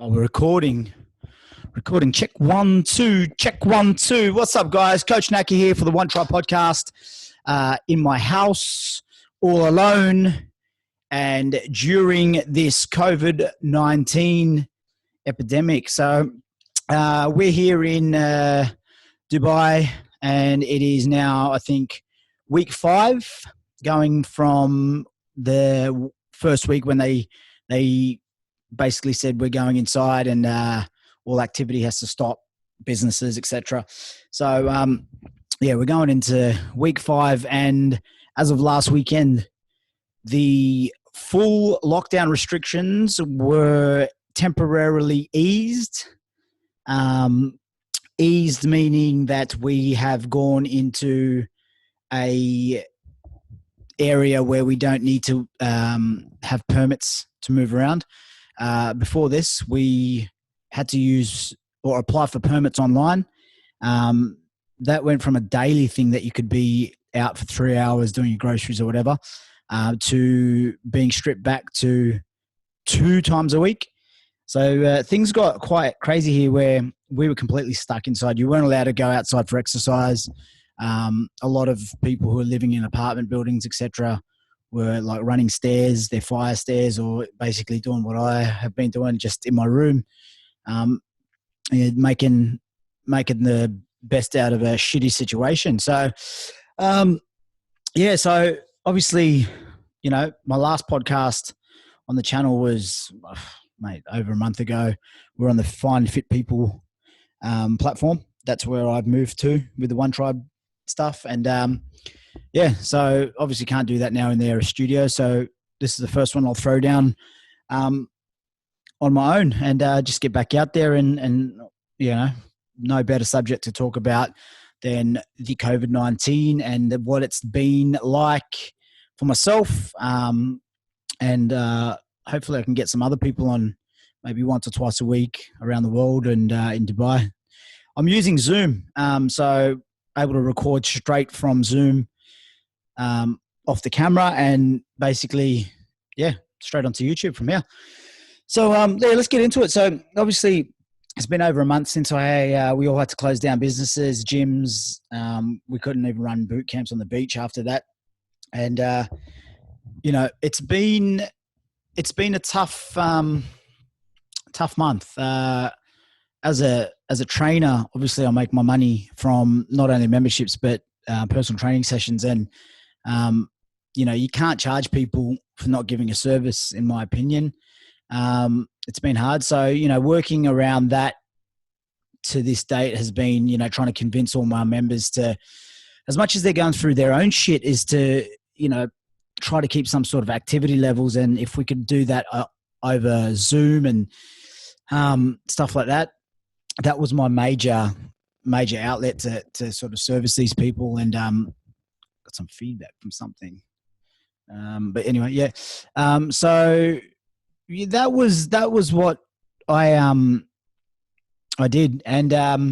Oh, we're recording. Recording. Check 1, 2. Check 1, 2. What's up, guys? Coach Naka here for the OneTribe Podcast. In my house, all alone, and during this COVID-19 epidemic. So we're here in Dubai, and it is now, I think, week 5, going from the first week when they basically said we're going inside and all activity has to stop, businesses, etc. So, we're going into week 5, and as of last weekend, the full lockdown restrictions were temporarily eased. Eased meaning that we have gone into a area where we don't need to have permits to move around. Before this, we had to use or apply for permits online. That went from a daily thing that you could be out for 3 hours doing your groceries or whatever, to being stripped back to 2 times a week. So things got quite crazy here where we were completely stuck inside. You weren't allowed to go outside for exercise. A lot of people who are living in apartment buildings, etc., were like running stairs, their fire stairs, or basically doing what I have been doing just in my room, making the best out of a shitty situation. So, so obviously, my last podcast on the channel was, over a month ago. We're on the Find Fit People platform. That's where I've moved to with the OneTribe stuff. And so obviously can't do that now in their studio. So this is the first one I'll throw down on my own and just get back out there and no better subject to talk about than the COVID-19 and what it's been like for myself. And hopefully I can get some other people on maybe once or twice a week around the world and in Dubai. I'm using Zoom, so able to record straight from Zoom off the camera and basically, straight onto YouTube from here. So, let's get into it. So, obviously, it's been over a month since we all had to close down businesses, gyms. We couldn't even run boot camps on the beach after that. And, it's been a tough month. As a trainer, obviously I make my money from not only memberships, but personal training sessions. And, you can't charge people for not giving a service, in my opinion. It's been hard. So, working around that to this date has been, trying to convince all my members to, as much as they're going through their own shit, is to, try to keep some sort of activity levels. And if we could do that over Zoom and stuff like that, that was my major outlet to sort of service these people. And got some feedback from something. But anyway, so that was what I did. And, I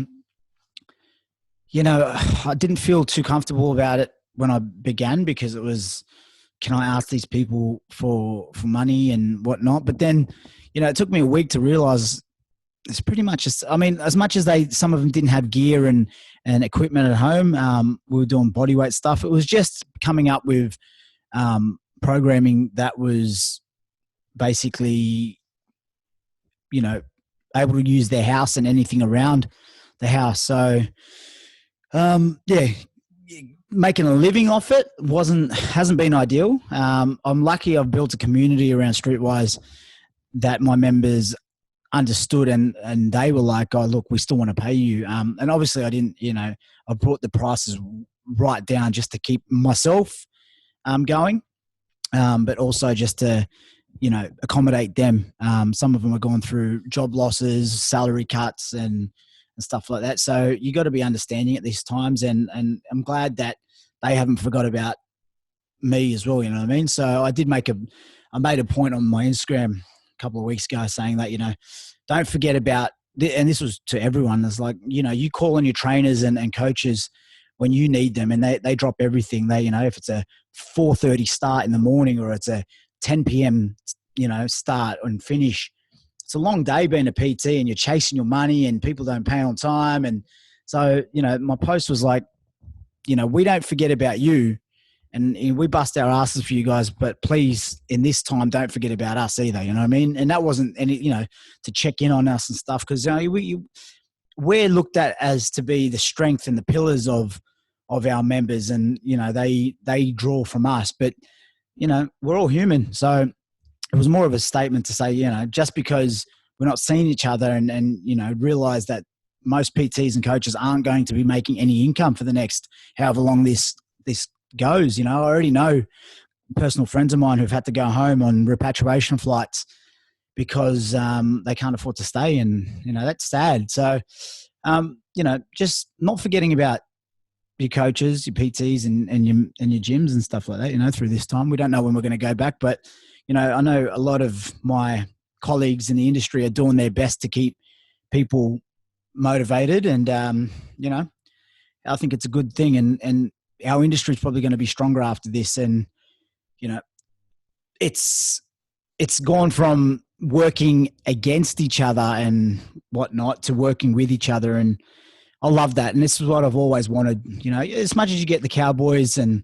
didn't feel too comfortable about it when I began, because it was, can I ask these people for money and whatnot? But then, it took me a week to realize it's pretty much just, as much as some of them didn't have gear and equipment at home, we were doing bodyweight stuff. It was just coming up with programming that was basically, able to use their house and anything around the house. So, making a living off it hasn't been ideal. I'm lucky I've built a community around Streetwise that my members understood, and they were like, oh, look, we still want to pay you. And obviously I didn't, I brought the prices right down just to keep myself going, but also just to, accommodate them. Some of them are going through job losses, salary cuts and stuff like that. So you got to be understanding at these times. And I'm glad that they haven't forgot about me as well. You know what I mean? So I made a point on my Instagram a couple of weeks ago saying that, don't forget about, and this was to everyone, it's like, you call on your trainers and coaches when you need them, and they drop everything. They, if it's a 4:30 start in the morning or it's a 10 p.m., start and finish, it's a long day being a PT, and you're chasing your money, and people don't pay on time. And so, my post was like, we don't forget about you, and we bust our asses for you guys, but please, in this time, don't forget about us either. You know what I mean? And that wasn't any, to check in on us and stuff, because we're looked at as to be the strength and the pillars of our members, and they draw from us, but we're all human. So it was more of a statement to say, just because we're not seeing each other, and realize that most PTs and coaches aren't going to be making any income for the next however long this goes. I already know personal friends of mine who've had to go home on repatriation flights because they can't afford to stay, and that's sad. So just not forgetting about your coaches, your PTs, and your gyms and stuff like that. Through this time, we don't know when we're going to go back, but I know a lot of my colleagues in the industry are doing their best to keep people motivated, and I think it's a good thing, and our industry is probably going to be stronger after this. And it's gone from working against each other and whatnot to working with each other, and I love that. And this is what I've always wanted. As much as you get the cowboys and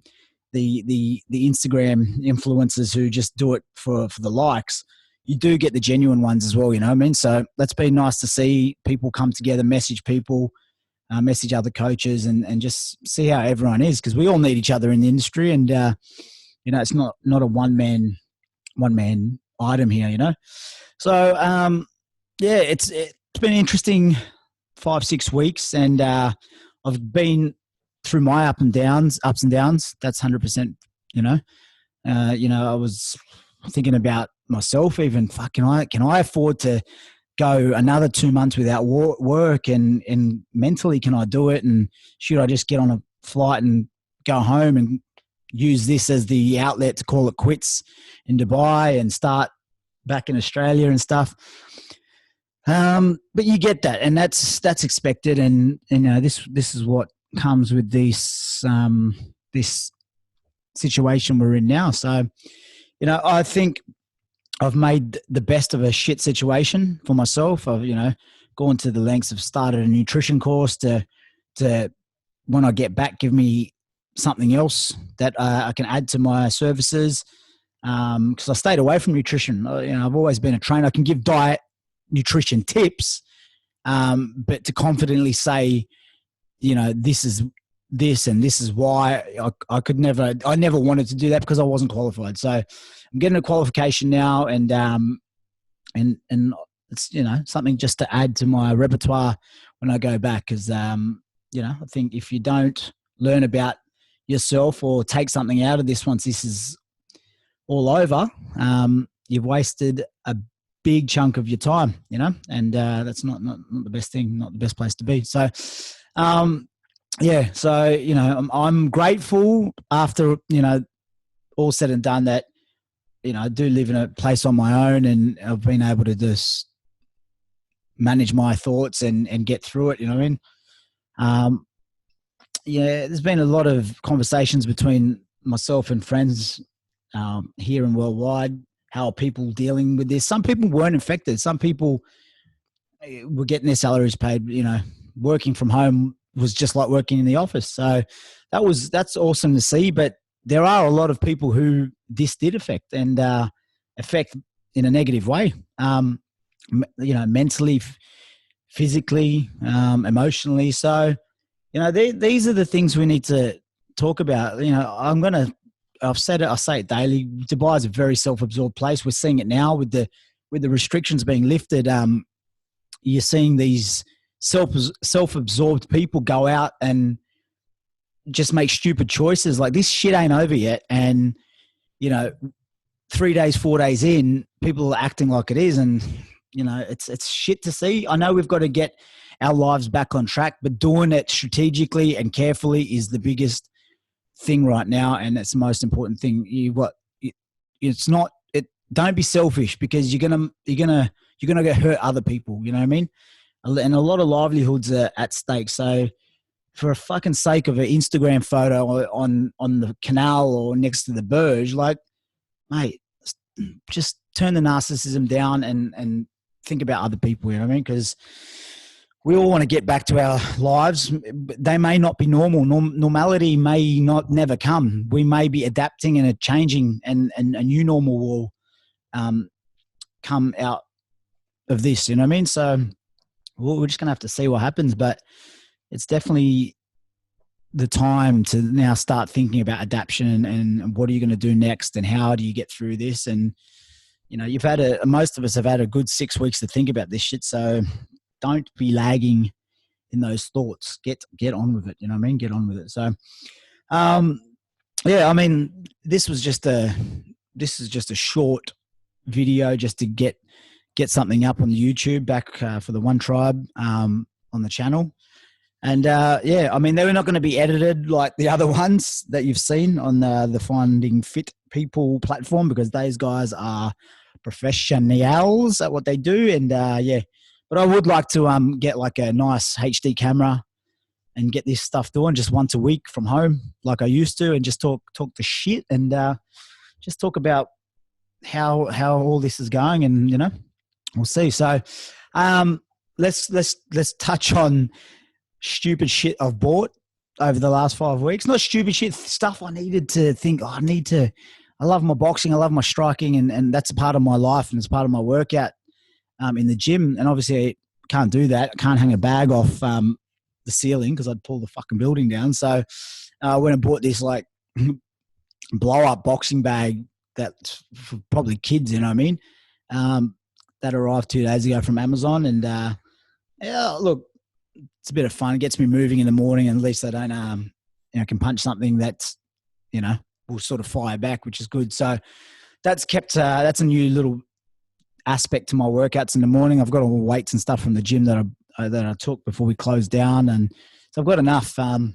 the Instagram influencers who just do it for the likes, you do get the genuine ones as well. So that's been nice to see people come together, message people, message other coaches, and just see how everyone is, because we all need each other in the industry. And it's not a one man item here. So it's been interesting 5-6 weeks, and I've been through my ups and downs. That's 100%. I was thinking about myself, even can I afford to go another 2 months without work, and mentally, can I do it? And should I just get on a flight and go home and use this as the outlet to call it quits in Dubai and start back in Australia and stuff? But you get that, and that's expected. And this is what comes with this situation we're in now. So, I think I've made the best of a shit situation for myself. I've, gone to the lengths of started a nutrition course to when I get back, give me something else that I can add to my services. Because I stayed away from nutrition. I've always been a trainer. I can give diet, nutrition tips, but to confidently say, this is this and this is why, I never wanted to do that because I wasn't qualified. So I'm getting a qualification now, and it's something just to add to my repertoire when I go back, because I think if you don't learn about yourself or take something out of this once this is all over, you've wasted a big chunk of your time, and that's not the best thing, not the best place to be. So I'm grateful after all said and done that I do live in a place on my own, and I've been able to just manage my thoughts and get through it. There's been a lot of conversations between myself and friends here and worldwide. How are people dealing with this? Some people weren't infected. Some people were getting their salaries paid. Working from home was just like working in the office. So that's awesome to see. But there are a lot of people who this did affect, and affect in a negative way. Mentally, physically, emotionally. So, these are the things we need to talk about. I've said it, I say it daily. Dubai is a very self-absorbed place. We're seeing it now with the restrictions being lifted. You're seeing these self-absorbed people go out and just make stupid choices. Like, this shit ain't over yet. And, 3 days, 4 days in, people are acting like it is. And, it's shit to see. I know we've got to get our lives back on track, but doing it strategically and carefully is the biggest thing right now, and it's the most important thing. Don't be selfish, because you're gonna get hurt other people. You know what I mean? And a lot of livelihoods are at stake. So for a fucking sake of an Instagram photo on the canal or next to the Burj, like, mate, just turn the narcissism down and think about other people, you know what I mean? Because we all want to get back to our lives. They may not be normal. Normality may not never come. We may be adapting and changing, and a new normal will come out of this, you know what I mean? So we're just going to have to see what happens, but it's definitely the time to now start thinking about adaptation and what are you going to do next and how do you get through this? And, you know, most of us have had a good 6 weeks to think about this shit. So don't be lagging in those thoughts. Get on with it. You know what I mean? Get on with it. So, yeah, I mean, this is just a short video just to get something up on the YouTube back for the OneTribe on the channel. And yeah, I mean, they're not going to be edited like the other ones that you've seen on the Finding Fit People platform, because those guys are professionals at what they do. And yeah, but I would like to get like a nice HD camera and get this stuff doing just once a week from home like I used to, and just talk the shit and just talk about how all this is going, and you know, we'll see. So let's touch on stupid shit I've bought over the last 5 weeks. Not stupid shit, stuff I needed to think, I love my boxing, I love my striking, and that's a part of my life and it's part of my workout in the gym. And obviously I can't do that. I can't hang a bag off the ceiling because I'd pull the fucking building down. So I went and bought this like blow up boxing bag that's for probably kids, you know what I mean? That arrived 2 days ago from Amazon. And yeah, look, it's a bit of fun. It gets me moving in the morning, and at least I don't, you know, can punch something that's, you know, will sort of fire back, which is good. So that's kept, that's a new little aspect to my workouts in the morning. I've got all the weights and stuff from the gym that I took before we closed down. And so I've got enough, hung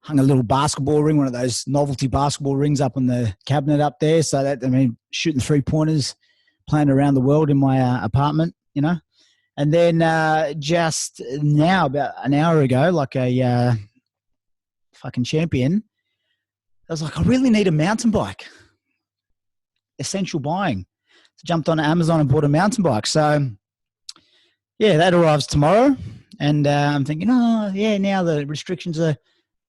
a little basketball ring, one of those novelty basketball rings up on the cabinet up there. So that, I mean, shooting 3-pointers, playing around the world in my apartment, you know. And then just now, about an hour ago, like a fucking champion, I was like, I really need a mountain bike. Essential buying. So jumped on Amazon and bought a mountain bike. So, yeah, that arrives tomorrow. And I'm thinking, oh, yeah, now the restrictions are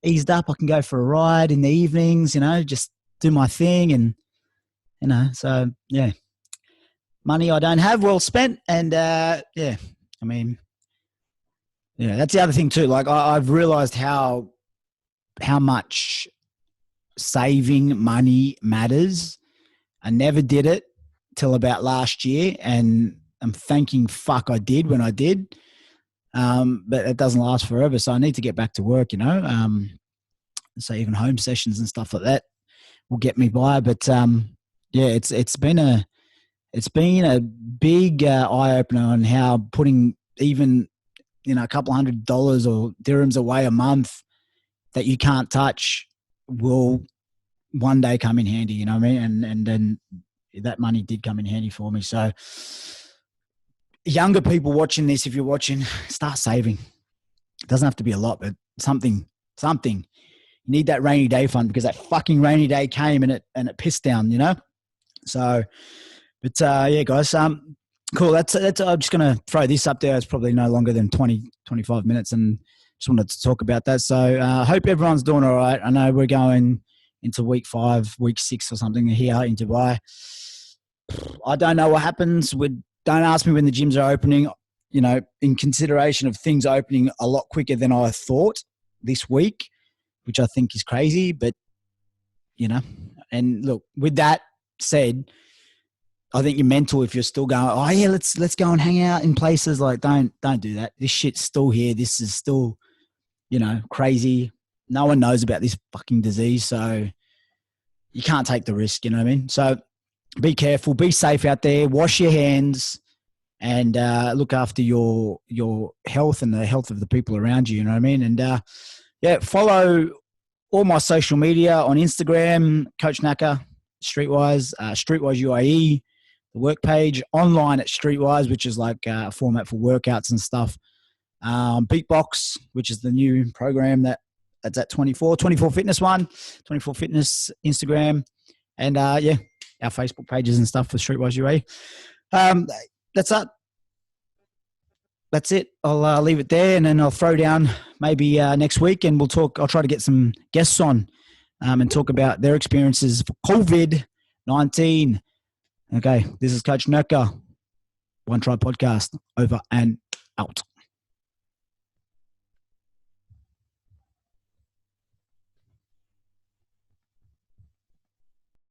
eased up. I can go for a ride in the evenings, you know, just do my thing. And, you know, so, yeah. Money I don't have, well spent. And, yeah, I mean, yeah, that's the other thing too. Like I've realized how much saving money matters. I never did it till about last year, and I'm thanking fuck I did when I did. But it doesn't last forever. So I need to get back to work, you know? So even home sessions and stuff like that will get me by. But, yeah, it's been a big eye opener on how putting even, you know, a couple $100 or dirhams away a month that you can't touch will one day come in handy, you know what I mean? And then that money did come in handy for me. So younger people watching this, if you're watching, start saving. It doesn't have to be a lot, but something. You need that rainy day fund, because that fucking rainy day came and it pissed down, you know? So, but yeah, guys, cool. That's. I'm just going to throw this up there. It's probably no longer than 20, 25 minutes, and just wanted to talk about that. So I hope everyone's doing all right. I know we're going into week 5, week 6 or something here in Dubai. I don't know what happens. Don't ask me when the gyms are opening, you know, in consideration of things opening a lot quicker than I thought this week, which I think is crazy. But, you know, and look, with that said, I think you're mental if you're still going, oh yeah, let's go and hang out in places. Like, don't do that. This shit's still here. This is still, you know, crazy. No one knows about this fucking disease, so you can't take the risk, you know what I mean? So be careful, be safe out there, wash your hands, and look after your health and the health of the people around you, you know what I mean? And yeah, follow all my social media on Instagram, Coach Naka, Streetwise, Streetwise UAE, the work page, online at Streetwise, which is like a format for workouts and stuff. Beatbox, which is the new program that's at 24 Fitness 24 Fitness Instagram, and yeah, our Facebook pages and stuff for Streetwise UAE. that's that. That's it. I'll leave it there, and then I'll throw down maybe next week, and we'll talk. I'll try to get some guests on and talk about their experiences for COVID-19. Okay, this is Coach Naka, OneTribe Podcast, over and out.